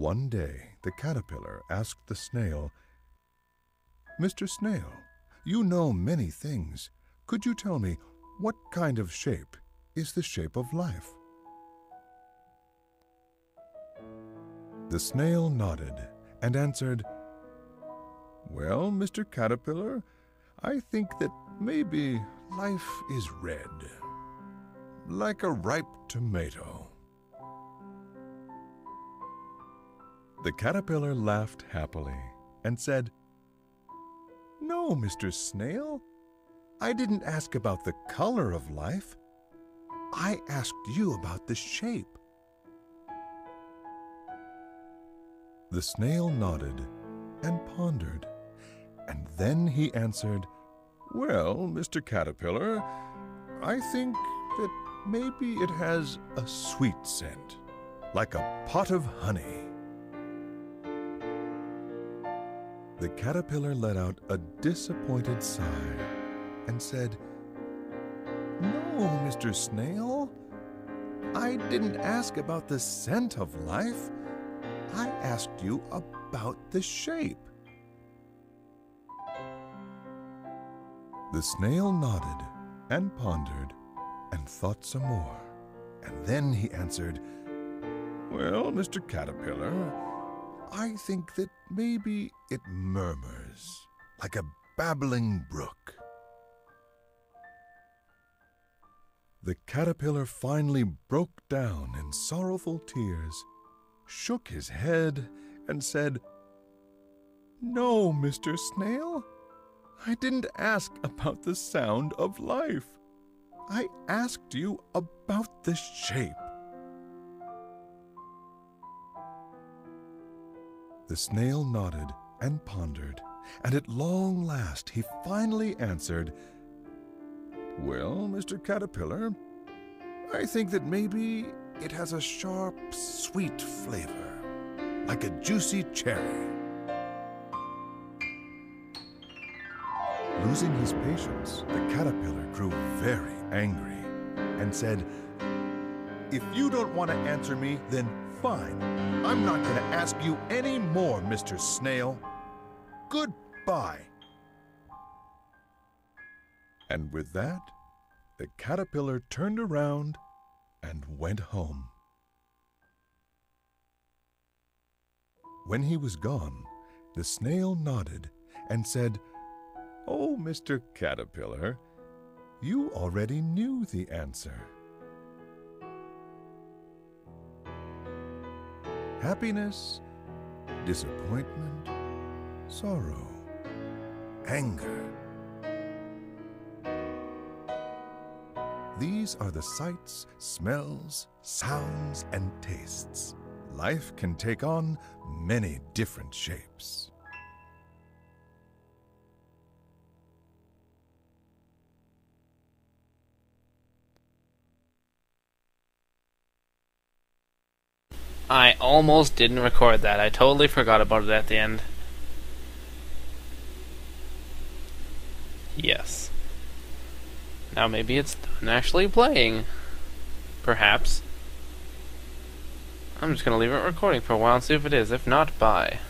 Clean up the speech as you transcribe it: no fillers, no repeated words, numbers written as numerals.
One day, the caterpillar asked the snail, "Mr. Snail, you know many things. Could you tell me what kind of shape is the shape of life?" The snail nodded and answered, "Well, Mr. Caterpillar, I think that maybe life is red, like a ripe tomato." The caterpillar laughed happily and said, "No, Mr. Snail, I didn't ask about the color of life. I asked you about the shape." The snail nodded and pondered, and then he answered, "Well, Mr. Caterpillar, I think that maybe it has a sweet scent, like a pot of honey." The caterpillar let out a disappointed sigh and said, "No, Mr. Snail, I didn't ask about the scent of life. I asked you about the shape." The snail nodded and pondered and thought some more, and then he answered, "Well, Mr. Caterpillar, I think that maybe it murmurs like a babbling brook." The caterpillar finally broke down in sorrowful tears, shook his head, and said, "No, Mr. Snail, I didn't ask about the sound of life. I asked you about the shape." The snail nodded and pondered, and at long last he finally answered, "Well, Mr. Caterpillar, I think that maybe it has a sharp, sweet flavor, like a juicy cherry." Losing his patience, the caterpillar grew very angry and said, "If you don't want to answer me, then fine. I'm not going to ask you any more, Mr. Snail. Goodbye." And with that, the caterpillar turned around and went home. When he was gone, the snail nodded and said, "Oh, Mr. Caterpillar, you already knew the answer." Happiness, disappointment, sorrow, anger. These are the sights, smells, sounds, and tastes. Life can take on many different shapes. I almost didn't record that. I totally forgot about it at the end. Yes. Now maybe it's done actually playing. Perhaps. I'm just gonna leave it recording for a while and see if it is. If not, bye.